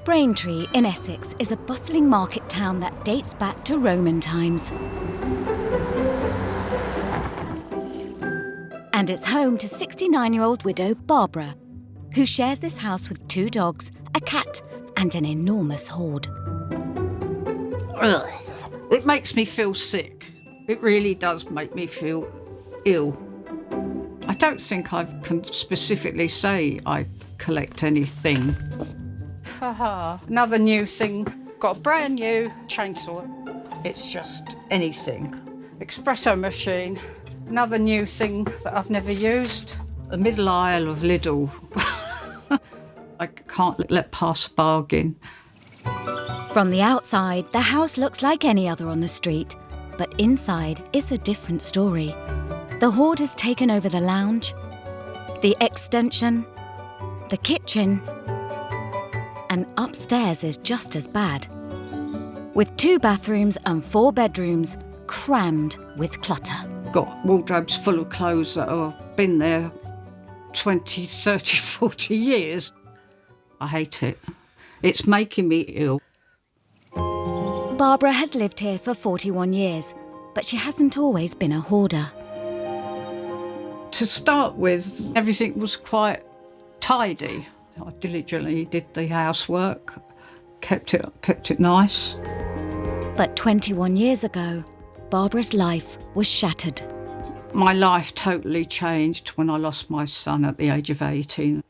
Braintree in Essex is a bustling market town that dates back to Roman times. And it's home to 69-year-old widow Barbara, who shares this house with 2 dogs, a cat and an enormous hoard. Ugh. It makes me feel sick. It really does make me feel ill. I don't think I can specifically say I collect anything. Haha, another new thing. Got a brand new chainsaw. It's just anything. Espresso machine. Another new thing that I've never used. The middle aisle of Lidl. I can't let pass a bargain. From the outside, the house looks like any other on the street, but inside it's a different story. The hoard has taken over the lounge, the extension, the kitchen, and upstairs is just as bad. With 2 bathrooms and 4 bedrooms crammed with clutter. Got wardrobes full of clothes that have been there 20, 30, 40 years. I hate it. It's making me ill. Barbara has lived here for 41 years, but she hasn't always been a hoarder. To start with, everything was quite tidy. I diligently did the housework, kept it nice. But 21 years ago, Barbara's life was shattered. My life totally changed when I lost my son at the age of 18.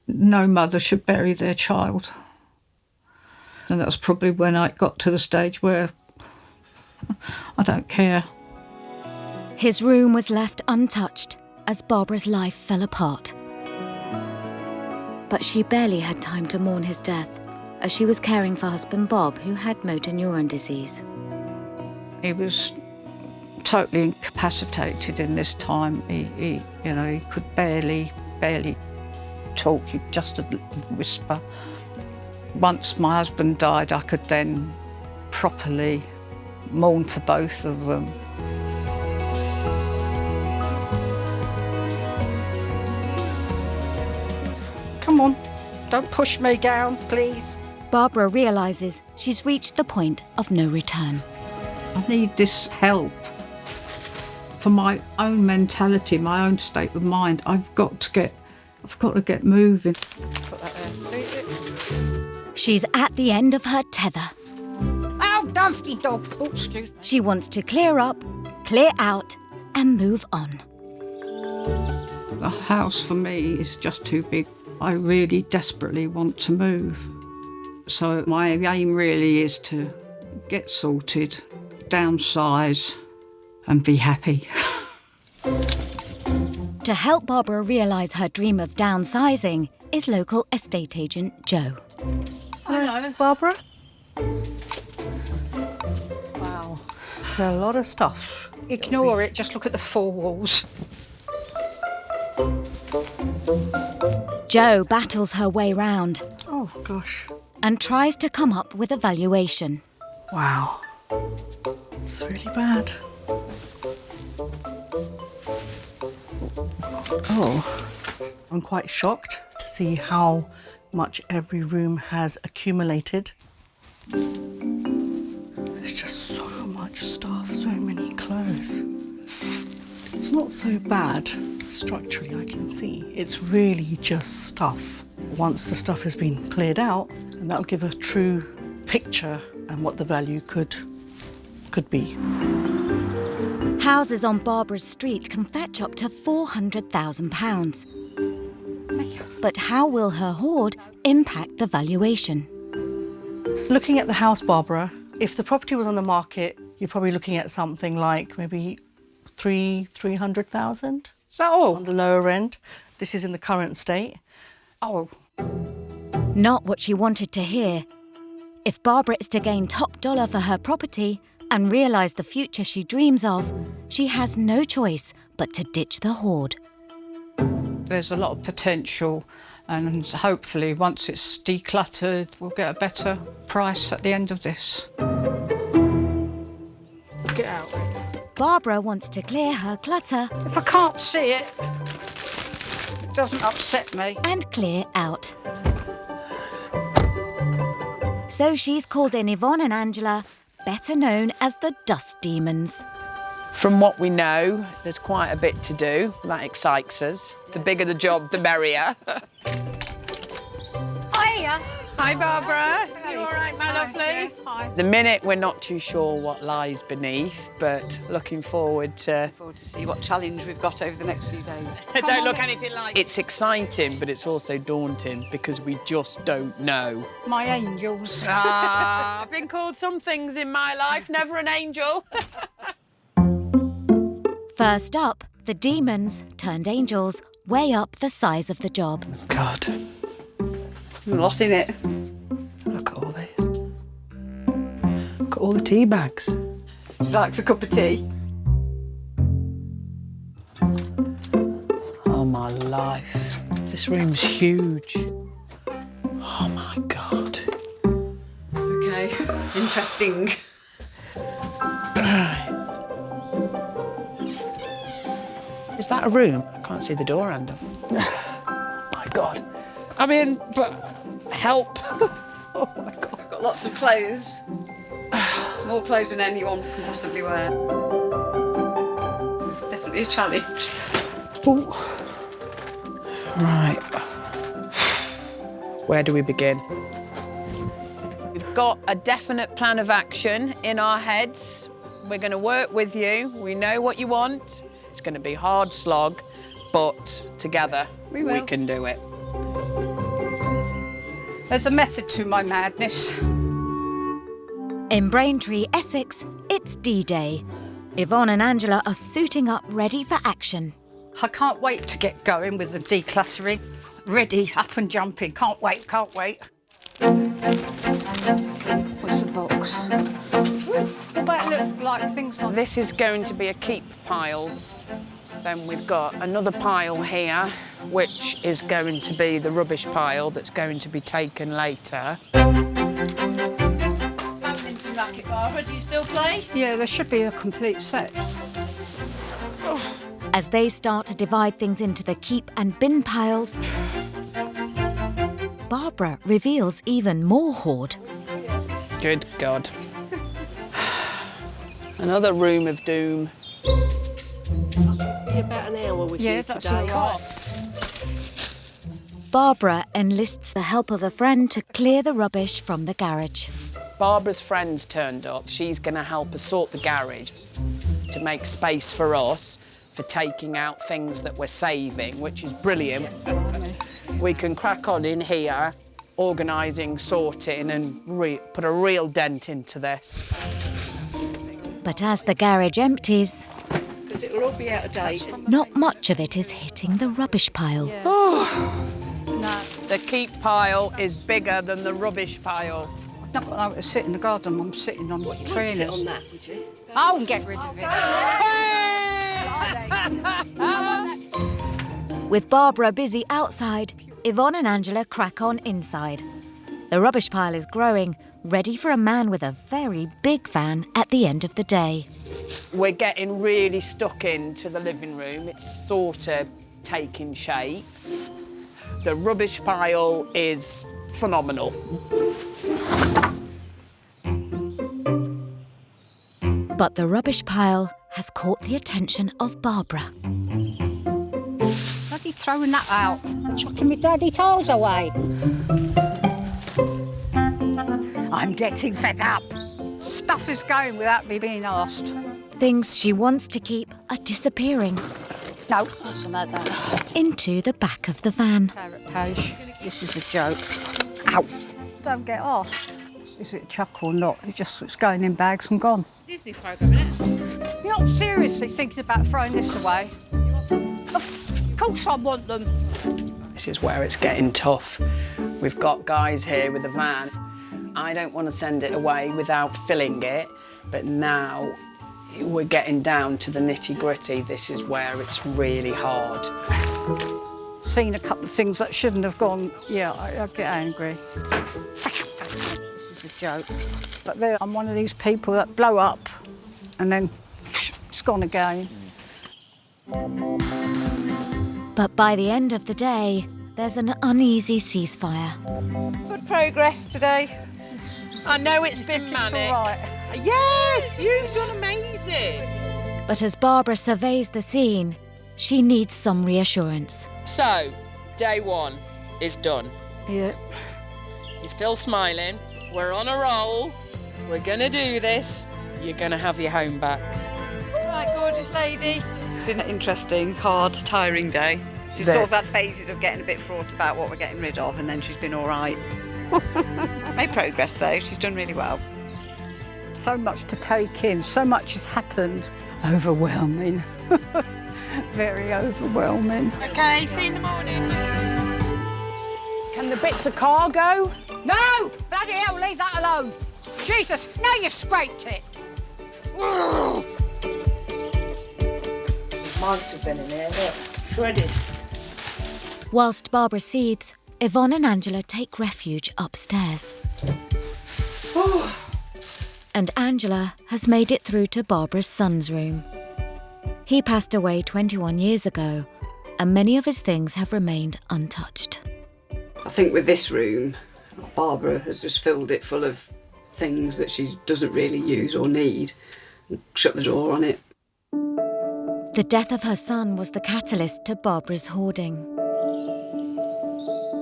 No mother should bury their child. And that's probably when I got to the stage where I don't care. His room was left untouched as Barbara's life fell apart. But she barely had time to mourn his death, as she was caring for husband Bob, who had motor neuron disease. He was totally incapacitated in this time. He could barely talk. He just a whisper. Once my husband died, I could then properly mourn for both of them. Come on, don't push me down, please. Barbara realises she's reached the point of no return. I need this help. For my own mentality, my own state of mind, I've got to get moving. Put that there. She's at the end of her tether. Ow, dusty dog. Oh, excuse me. She wants to clear up, clear out, and move on. The house for me is just too big. I really desperately want to move. So my aim really is to get sorted, downsize, and be happy. To help Barbara realise her dream of downsizing is local estate agent Joe. Hello, Barbara. Wow, it's a lot of stuff. Ignore it, just look at the 4 walls. Joe battles her way round Oh, gosh. and tries to come up with a valuation. Wow. It's really bad. Oh, I'm quite shocked to see how much every room has accumulated. There's just so much stuff, so many clothes. It's not so bad structurally, I can see. It's really just stuff. Once the stuff has been cleared out, and that'll give a true picture and what the value could be. Houses on Barbara's street can fetch up to £400,000. But how will her hoard impact the valuation? Looking at the house, Barbara, if the property was on the market, you're probably looking at something like maybe 300,000 Is that all? on the lower end. This is in the current state. Oh, Not what she wanted to hear. If Barbara is to gain top dollar for her property and realise the future she dreams of, she has no choice but to ditch the hoard. there's a lot of potential, and hopefully once it's decluttered, we'll get a better price at the end of this. Get out. Barbara wants to clear her clutter If I can't see it, it doesn't upset me. and clear out. So she's called in Yvonne and Angela, better known as the Dust Demons. From what we know, there's quite a bit to do. That excites us. The bigger the job, the merrier. Hiya. Hi, Barbara. You all right, my lovely? Hi. The minute we're not too sure what lies beneath, but looking forward to see what challenge we've got over the next few days. Don't look anything like. It's exciting, but it's also daunting because we just don't know. My angels. I've been called some things in my life, never an angel. First up, the demons turned angels weigh up the size of the job. God, A lot in it. look at all this. Look at all the tea bags. She likes a cup of tea. Oh, my life. This room's huge. Oh, my God. Okay, interesting. Is that a room? I can't see the door handle. My God. I'm in, but help. Oh, my God. I've got lots of clothes. More clothes than anyone can possibly wear. This is definitely a challenge. Ooh. Right. Where do we begin? We've got a definite plan of action in our heads. We're going to work with you. We know what you want. It's going to be a hard slog, but together we can do it. There's a method to my madness. In Braintree, Essex, it's D-Day. Yvonne and Angela are suiting up ready for action. I can't wait to get going with the decluttering. Ready, up and jumping. Can't wait, can't wait. What's the box? What about look like things like This is going to be a keep pile. Then we've got another pile here, which is going to be the rubbish pile that's going to be taken later. Badminton racket, Barbara, do you still play? Yeah, there should be a complete set. As they start to divide things into the keep and bin piles, Barbara reveals even more hoard. Good God. Another room of doom. About an hour with Yeah, you that's today. all right. Barbara enlists the help of a friend to clear the rubbish from the garage. Barbara's friend's turned up. She's going to help us sort the garage to make space for us for taking out things that we're saving, which is brilliant. We can crack on in here, organising, sorting and put a real dent into this. But as the garage empties, Because it will all be out of date. not much of it is hitting the rubbish pile. The keep pile is bigger than the rubbish pile. I've not got nowhere to sit in the garden. I'm sitting on You wouldn't trainers. sit on that, would you? I'll get rid of it. With Barbara busy outside, Yvonne and Angela crack on inside. The rubbish pile is growing, ready for a man with a very big van at the end of the day. We're getting really stuck into the living room. It's sort of taking shape. The rubbish pile is phenomenal. But the rubbish pile has caught the attention of Barbara. Bloody throwing that out. I'm chucking my daddy toys away. I'm getting fed up. Stuff is going without me being asked. Things she wants to keep are disappearing No, that's about that. into the back of the van. Carrot page. This is a joke. Ow. Don't get asked. Is it chuck or not? It's going in bags and gone. Disney programme, isn't it? You're not seriously thinking about throwing this away? Of course I want them. This is where it's getting tough. We've got guys here with a van. I don't want to send it away without filling it, but now we're getting down to the nitty-gritty. This is where it's really hard. Seen a couple of things that shouldn't have gone. Yeah, I get angry. This is a joke. But there, I'm one of these people that blow up and then it's gone again. But by the end of the day, there's an uneasy ceasefire. Good progress today. I know it's been manic. It's all right. Yes, you've done amazing. But as Barbara surveys the scene, she needs some reassurance. So, day 1 is done. Yeah. You're still smiling. We're on a roll. We're gonna do this. You're gonna have your home back. All right, gorgeous lady. It's been an interesting, hard, tiring day. She's sort of had phases of getting a bit fraught about what we're getting rid of, and then she's been all right. Made progress though. She's done really well. So much to take in, so much has happened. Overwhelming. Very overwhelming. Okay, see you in the morning. Can the bits of car go? No! Bloody hell, leave that alone. Jesus, now you've scraped it. Mice have been in here, look, shredded. Whilst Barbara seethes, Yvonne and Angela take refuge upstairs. And Angela has made it through to Barbara's son's room. He passed away 21 years ago, and many of his things have remained untouched. I think with this room, Barbara has just filled it full of things that she doesn't really use or need, and shut the door on it. The death of her son was the catalyst to Barbara's hoarding.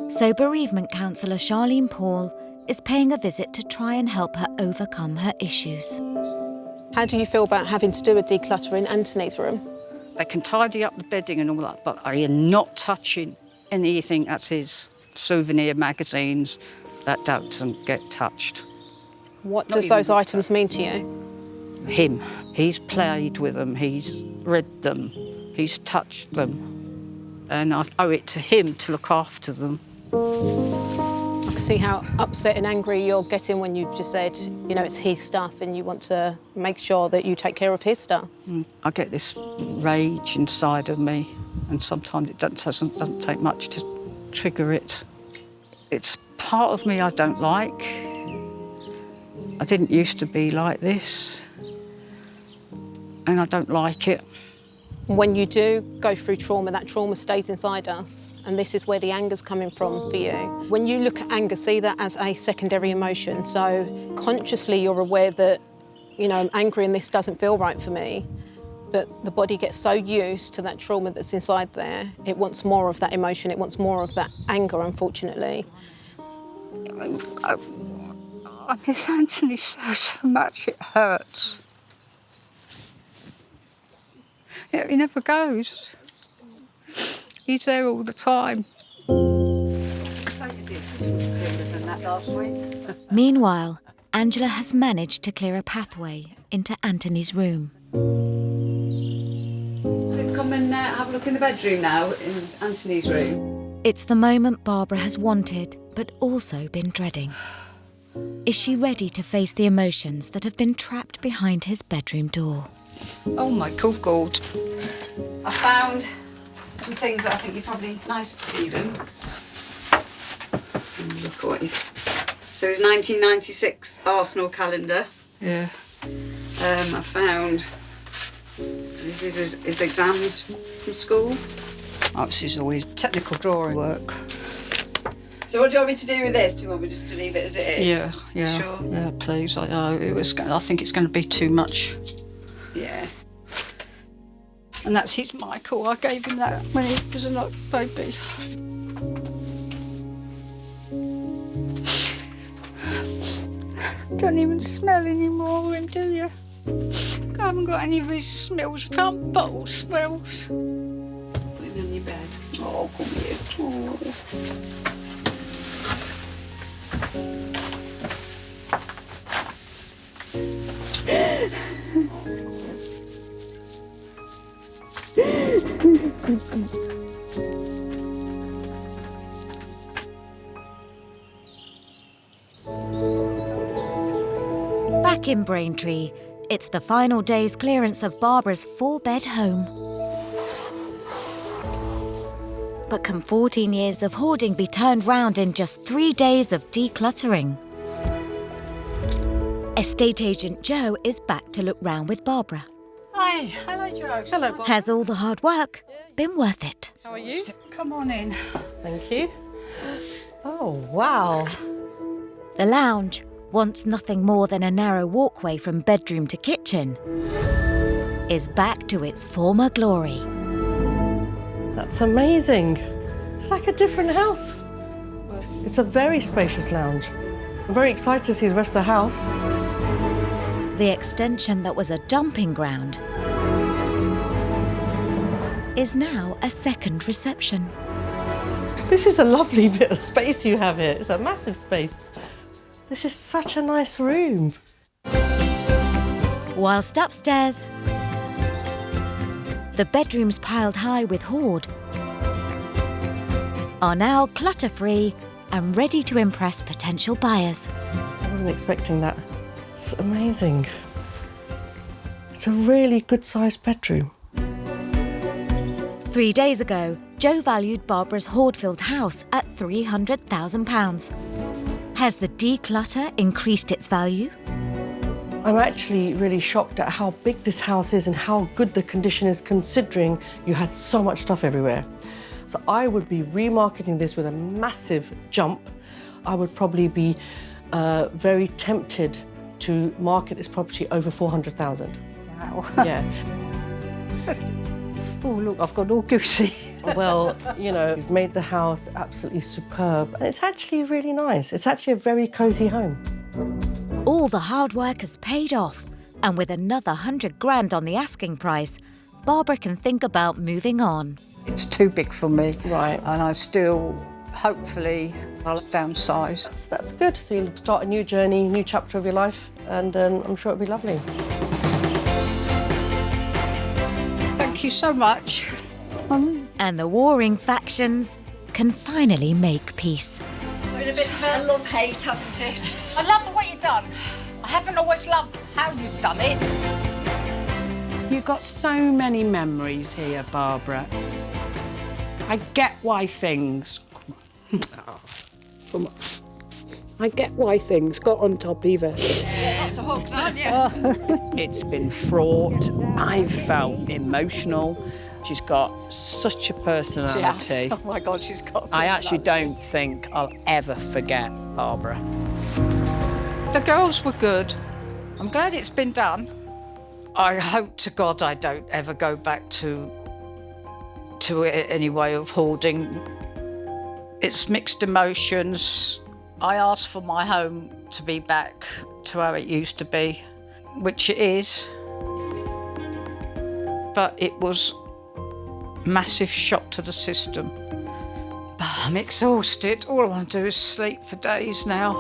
So bereavement counsellor Charlene Paul is paying a visit to try and help her overcome her issues. How do you feel about having to do a declutter in Anthony's room? They can tidy up the bedding and all that, but I am not touching anything that's his souvenir magazines. That doesn't get touched. What does those items mean to you? Him. He's played with them, he's read them, he's touched them. And I owe it to him to look after them. I can see how upset and angry you're getting when you've just said, you know, it's his stuff and you want to make sure that you take care of his stuff. I get this rage inside of me, and sometimes it doesn't take much to trigger it. It's part of me I don't like. I didn't used to be like this, and I don't like it. When you do go through trauma, that trauma stays inside us, and this is where the anger's coming from for you. When you look at anger, see that as a secondary emotion. So consciously you're aware that, you know, I'm angry and this doesn't feel right for me, but the body gets so used to that trauma that's inside there, it wants more of that emotion, it wants more of that anger, unfortunately. I miss Anthony so much, it hurts. Yeah, he never goes. He's there all the time. Meanwhile, Angela has managed to clear a pathway into Anthony's room. So come and have a look in the bedroom now, in Anthony's room. It's the moment Barbara has wanted, but also been dreading. Is she ready to face the emotions that have been trapped behind his bedroom door? Oh my good God. I found some things that I think you're probably nice to see them. Look at what you... So his 1996 Arsenal calendar. Yeah. I found... This is his exams from school. Oh, this is always technical drawing work. So what do you want me to do with this? Do you want me just to leave it as it is? Yeah. Sure. Yeah, please. I think it's going to be too much. Yeah. And that's his Michael. I gave him that when he was a little baby. Don't even smell anymore of him, do you? I haven't got any of his smells. I can't bottle smells. Put him on your bed. Oh, come here. Oh. Back in Braintree, it's the final day's clearance of Barbara's 4-bed home. But can 14 years of hoarding be turned round in just 3 days of decluttering? Estate agent Joe is back to look round with Barbara. Hi. Hello, Joe. Hello, Bob. Has all the hard work been worth it? How are you? Come on in. Thank you. Oh, wow. The lounge, once nothing more than a narrow walkway from bedroom to kitchen, is back to its former glory. That's amazing. It's like a different house. It's a very spacious lounge. I'm very excited to see the rest of the house. The extension that was a dumping ground is now a second reception. This is a lovely bit of space you have here. It's a massive space. This is such a nice room. Whilst upstairs, the bedrooms piled high with hoard are now clutter-free and ready to impress potential buyers. I wasn't expecting that. It's amazing. It's a really good-sized bedroom. 3 days ago, Joe valued Barbara's hoard-filled house at £300,000. Has the declutter increased its value? I'm actually really shocked at how big this house is and how good the condition is, considering you had so much stuff everywhere. So I would be remarketing this with a massive jump. I would probably be very tempted to market this property over 400,000. Wow. Yeah. Oh, look, I've got all goosey. Well, you know, you've made the house absolutely superb, and it's actually really nice. It's actually a very cosy home. All the hard work has paid off, and with another 100 grand on the asking price, Barbara can think about moving on. It's too big for me. Right. And I still, hopefully, I'll downsize. That's good. So you'll start a new journey, new chapter of your life, and I'm sure it'll be lovely. Thank you so much. And the warring factions can finally make peace. It's been a bit of a love-hate, hasn't it? I love what you've done. I haven't always loved how you've done it. You've got so many memories here, Barbara. I get why things... Come on. I get why things got on top of us. Lots of hugs, aren't you? It's been fraught. I've felt emotional. She's got such a personality. Oh my God, she's got a I actually personality. don't think I'll ever forget Barbara. The girls were good. I'm glad it's been done. I hope to God I don't ever go back to any way of hoarding. It's mixed emotions. I asked for my home to be back to how it used to be, which it is. But it was a massive shock to the system. But I'm exhausted. All I want to do is sleep for days now.